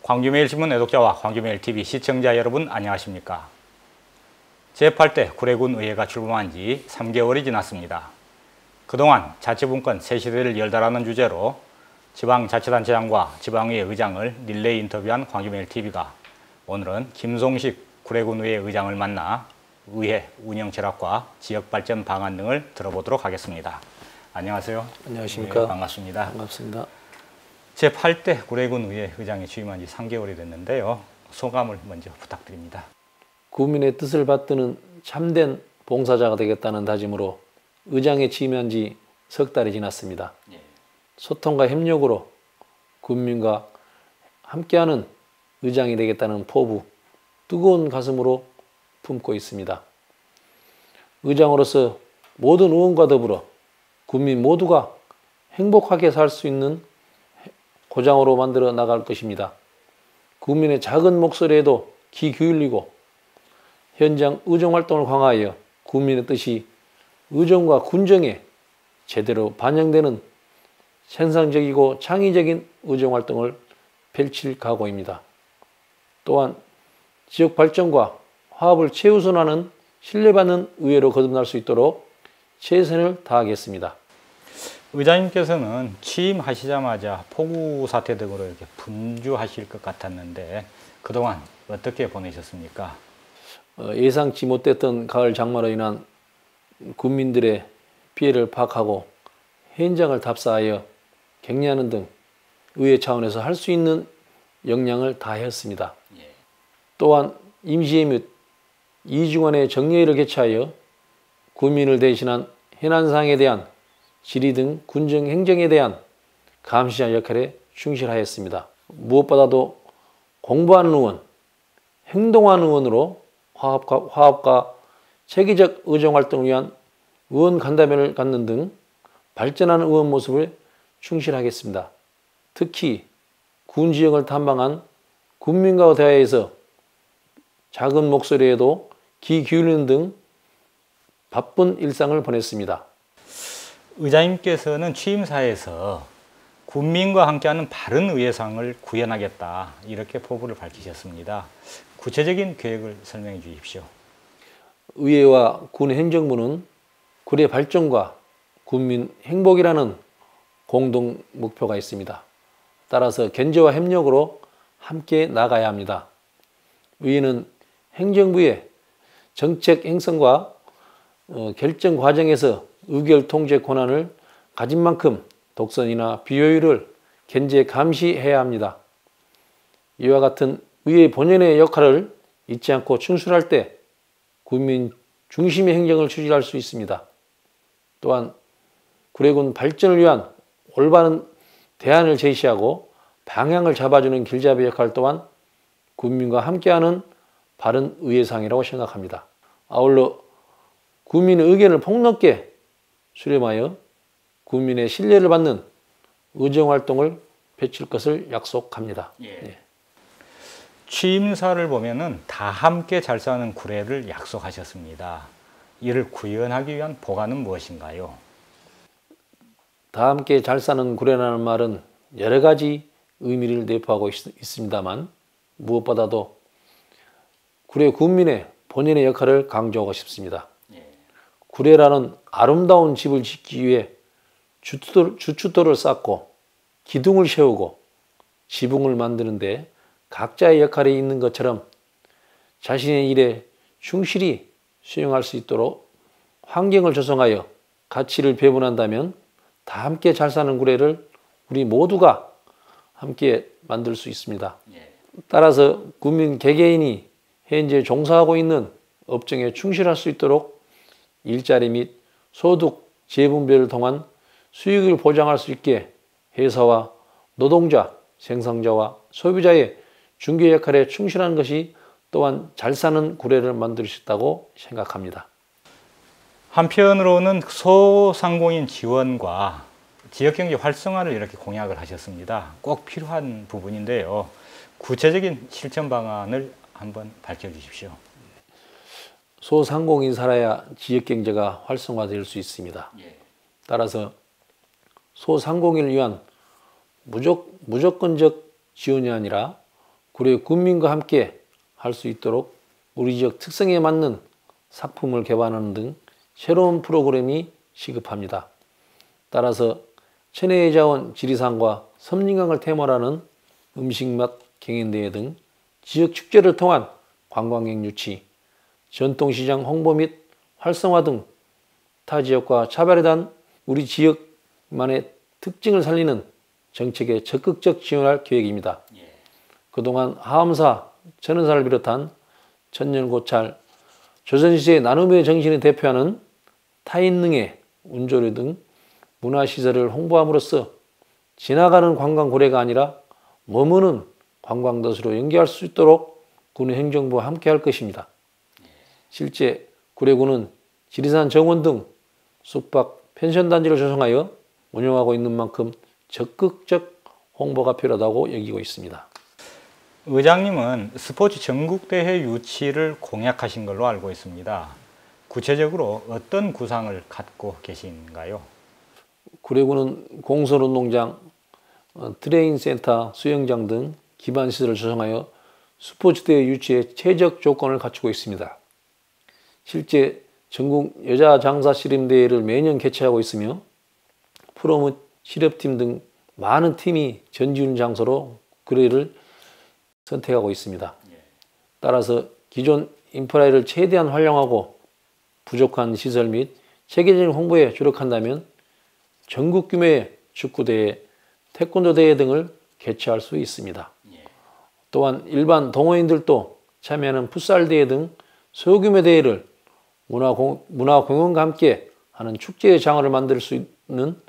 광주매일신문 애독자와 광주매일TV 시청자 여러분 안녕하십니까. 제8대 구례군 의회가 출범한 지 3개월이 지났습니다. 그동안 자치분권 새시대를 열다라는 주제로 지방자치단체장과 지방의회 의장을 릴레이 인터뷰한 광주매일TV가 오늘은 김송식 구례군의회 의장을 만나 의회 운영 철학과 지역발전 방안 등을 들어보도록 하겠습니다. 안녕하세요. 안녕하십니까. 네, 반갑습니다. 반갑습니다. 제8대 구례군 의회 의장에 취임한 지 3개월이 됐는데요. 소감을 먼저 부탁드립니다. 국민의 뜻을 받드는 참된 봉사자가 되겠다는 다짐으로 의장에 취임한 지 석 달이 지났습니다. 예. 소통과 협력으로 국민과 함께하는 의장이 되겠다는 포부, 뜨거운 가슴으로 품고 있습니다. 의장으로서 모든 의원과 더불어 국민 모두가 행복하게 살 수 있는 고장으로 만들어 나갈 것입니다. 국민의 작은 목소리에도 귀 기울이고 현장 의정활동을 강화하여 국민의 뜻이 의정과 군정에 제대로 반영되는 생산적이고 창의적인 의정활동을 펼칠 각오입니다. 또한 지역 발전과 화합을 최우선하는 신뢰받는 의회로 거듭날 수 있도록 최선을 다하겠습니다. 의장님께서는 취임하시자마자 폭우 사태 등으로 이렇게 분주하실 것 같았는데 그동안 어떻게 보내셨습니까? 예상치 못했던 가을 장마로 인한 국민들의 피해를 파악하고 현장을 답사하여 격려하는 등 의회 차원에서 할 수 있는 역량을 다하였습니다. 예. 또한 임시회 및 2주간의 정례회를 개최하여 국민을 대신한 현안사항에 대한 질의 등 군정 행정에 대한 감시자 역할에 충실하였습니다. 무엇보다도 공부하는 의원, 행동하는 의원으로 화합과 체계적 의정활동을 위한 의원 간담회를 갖는 등 발전하는 의원 모습을 충실하겠습니다. 특히 군 지역을 탐방한 국민과 대화에서 작은 목소리에도 귀 기울이는 등 바쁜 일상을 보냈습니다. 의장님께서는 취임사에서 국민과 함께하는 바른 의회상을 구현하겠다 이렇게 포부를 밝히셨습니다. 구체적인 계획을 설명해 주십시오. 의회와 군 행정부는 구례 발전과 국민 행복이라는 공동 목표가 있습니다. 따라서 견제와 협력으로 함께 나가야 합니다. 의회는 행정부의 정책 행성과 결정 과정에서 의결 통제 권한을 가진 만큼 독선이나 비효율을 견제 감시해야 합니다. 이와 같은 의회 본연의 역할을 잊지 않고 충실할 때 국민 중심의 행정을 추진할 수 있습니다. 또한 구례군 발전을 위한 올바른 대안을 제시하고 방향을 잡아주는 길잡이 역할 또한 국민과 함께하는 바른 의회상이라고 생각합니다. 아울러 국민의 의견을 폭넓게 수렴하여 국민의 신뢰를 받는 의정활동을 펼칠 것을 약속합니다. 예. 취임사를 보면은 다 함께 잘 사는 구례를 약속하셨습니다. 이를 구현하기 위한 보관은 무엇인가요? 다 함께 잘 사는 구례라는 말은 여러 가지 의미를 내포하고 있습니다만 무엇보다도 구례 국민의 본연의 역할을 강조하고 싶습니다. 구례라는 아름다운 집을 짓기 위해 주춧돌을 쌓고 기둥을 세우고 지붕을 만드는데 각자의 역할이 있는 것처럼 자신의 일에 충실히 수행할 수 있도록 환경을 조성하여 가치를 배분한다면 다 함께 잘 사는 구례를 우리 모두가 함께 만들 수 있습니다. 따라서 국민 개개인이 현재 종사하고 있는 업종에 충실할 수 있도록 일자리 및 소득 재분배를 통한 수익을 보장할 수 있게 회사와 노동자, 생산자와 소비자의 중개 역할에 충실하는 것이 또한 잘 사는 구례를 만드셨다고 생각합니다. 한편으로는 소상공인 지원과 지역경제 활성화를 이렇게 공약을 하셨습니다. 꼭 필요한 부분인데요. 구체적인 실천 방안을 한번 밝혀주십시오. 소상공인이 살아야 지역경제가 활성화될 수 있습니다. 따라서 소상공인을 위한 무조건적 지원이 아니라 구례 군민과 함께 할 수 있도록 우리 지역 특성에 맞는 상품을 개발하는 등 새로운 프로그램이 시급합니다. 따라서 천혜의 자원 지리산과 섬진강을 테마로 하는 음식맛 경연대회 등 지역 축제를 통한 관광객 유치, 전통시장 홍보 및 활성화 등 타 지역과 차별에 대한 우리 지역만의 특징을 살리는 정책에 적극적 지원할 계획입니다. 그동안 하암사, 천은사를 비롯한 천년고찰, 조선시대의 나눔의 정신을 대표하는 타인능의 운조리 등 문화시설을 홍보함으로써 지나가는 관광고래가 아니라 머무는 관광도시로 연계할 수 있도록 군의 행정부와 함께 할 것입니다. 실제 구례군은 지리산 정원 등 숙박 펜션단지를 조성하여 운영하고 있는 만큼 적극적 홍보가 필요하다고 여기고 있습니다. 의장님은 스포츠 전국대회 유치를 공약하신 걸로 알고 있습니다. 구체적으로 어떤 구상을 갖고 계신가요? 구례군은 공설운동장, 트레이닝센터, 수영장 등 기반시설을 조성하여 스포츠대회 유치에 최적 조건을 갖추고 있습니다. 실제 전국 여자 장사 씨름대회를 매년 개최하고 있으며 프로 및 실업팀 등 많은 팀이 전지훈 장소로 구례를 선택하고 있습니다. 따라서 기존 인프라를 최대한 활용하고 부족한 시설 및 세계적인 홍보에 주력한다면 전국 규모의 축구대회, 태권도 대회 등을 개최할 수 있습니다. 또한 일반 동호인들도 참여하는 풋살 대회 등 소규모 대회를 문화공연과 함께 하는 축제의 장을 만들 수 있는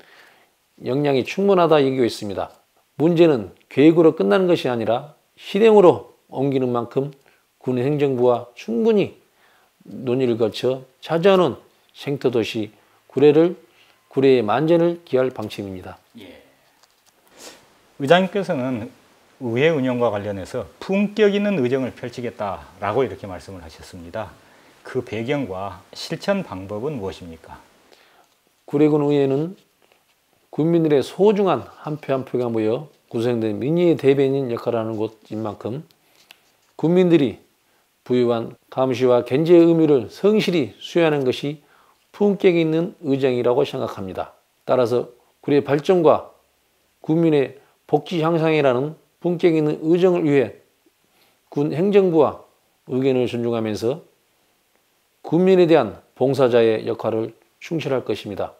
역량이 충분하다 여기고 있습니다. 문제는 계획으로 끝나는 것이 아니라 실행으로 옮기는 만큼 군 행정부와 충분히 논의를 거쳐 찾아오는 생태도시 구례의 만전을 기할 방침입니다. 의장님께서는 의회 운영과 관련해서 품격 있는 의정을 펼치겠다라고 이렇게 말씀을 하셨습니다. 그 배경과 실천 방법은 무엇입니까? 구례군 의회는 국민들의 소중한 한 표 한 표가 모여 구성된 민의의 대변인 역할을 하는 곳인 만큼 국민들이 부여한 감시와 견제의 의무를 성실히 수행하는 것이 품격 있는 의정이라고 생각합니다. 따라서 구례 발전과 국민의 복지 향상이라는 품격 있는 의정을 위해 군 행정부와 의견을 존중하면서 국민에 대한 봉사자의 역할을 충실할 것입니다.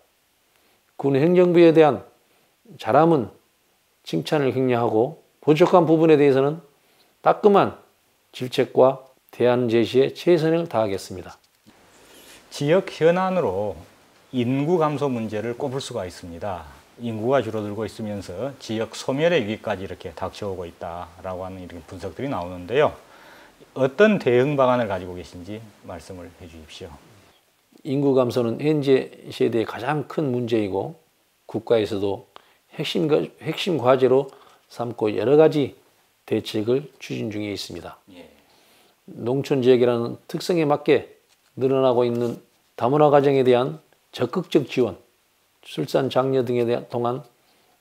군 행정부에 대한 잘함은 칭찬을 격려하고 부족한 부분에 대해서는 따끔한 질책과 대안 제시에 최선을 다하겠습니다. 지역 현안으로 인구 감소 문제를 꼽을 수가 있습니다. 인구가 줄어들고 있으면서 지역 소멸의 위기까지 이렇게 닥쳐오고 있다라고 하는 이런 분석들이 나오는데요. 어떤 대응 방안을 가지고 계신지 말씀을 해 주십시오. 인구 감소는 현재 세대의 가장 큰 문제이고 국가에서도 핵심 과제로 삼고 여러 가지 대책을 추진 중에 있습니다. 농촌 지역이라는 특성에 맞게 늘어나고 있는 다문화 가정에 대한 적극적 지원, 출산 장려 등에 통한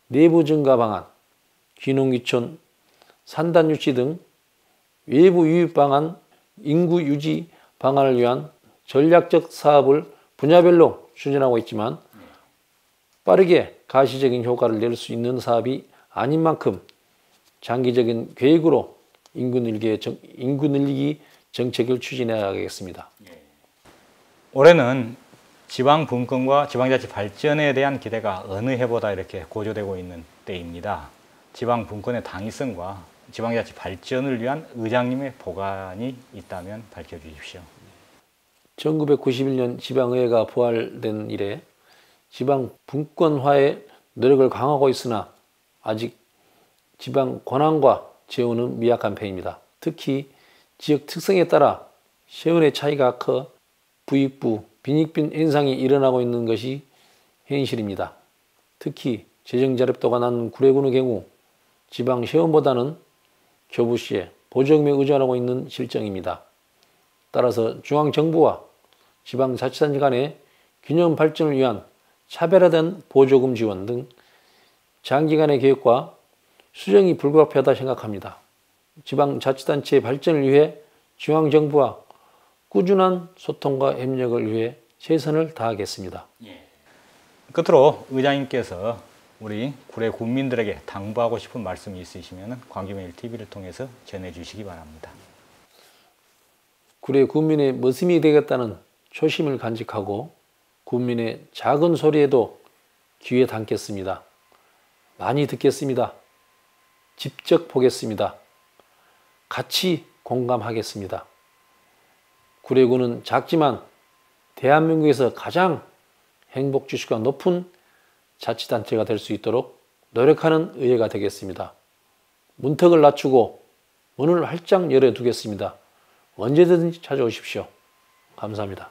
내부 증가 방안, 귀농귀촌, 산단 유치 등 외부 유입 방안, 인구 유지 방안을 위한 전략적 사업을 분야별로 추진하고 있지만 빠르게 가시적인 효과를 낼 수 있는 사업이 아닌 만큼 장기적인 계획으로 인구 늘리기 정책을 추진해야겠습니다. 올해는 지방 분권과 지방자치 발전에 대한 기대가 어느 해보다 이렇게 고조되고 있는 때입니다. 지방 분권의 당위성과 지방자치 발전을 위한 의장님의 보관이 있다면 밝혀주십시오. 1991년 지방의회가 부활된 이래 지방 분권화에 노력을 강화하고 있으나 아직 지방 권한과 재원은 미약한 편입니다. 특히 지역 특성에 따라 세원의 차이가 커 부익부, 빈익빈 현상이 일어나고 있는 것이 현실입니다. 특히 재정자립도가 낮은 구례군의 경우 지방 세원보다는 교부시에 보조금에 의존하고 있는 실정입니다. 따라서 중앙정부와 지방자치단체 간의 균형 발전을 위한 차별화된 보조금 지원 등 장기간의 계획과 수정이 불가피하다 생각합니다. 지방자치단체의 발전을 위해 중앙정부와 꾸준한 소통과 협력을 위해 최선을 다하겠습니다. 끝으로 의장님께서 우리 구례 군민들에게 당부하고 싶은 말씀이 있으시면 광주매일TV를 통해서 전해주시기 바랍니다. 구례 군민의 머슴이 되겠다는 초심을 간직하고 군민의 작은 소리에도 귀에 담겠습니다. 많이 듣겠습니다. 직접 보겠습니다. 같이 공감하겠습니다. 구례군은 작지만 대한민국에서 가장 행복 지수가 높은 자치단체가 될 수 있도록 노력하는 의회가 되겠습니다. 문턱을 낮추고 문을 활짝 열어두겠습니다. 언제든지 찾아오십시오. 감사합니다.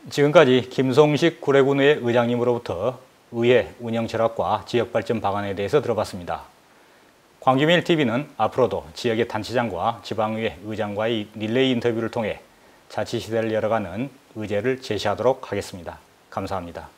지금까지 김송식 구례군의 의장님으로부터 의회 운영 철학과 지역발전 방안에 대해서 들어봤습니다. 광주매일TV는 앞으로도 지역의 단체장과 지방의회 의장과의 릴레이 인터뷰를 통해 자치시대를 열어가는 의제를 제시하도록 하겠습니다. 감사합니다.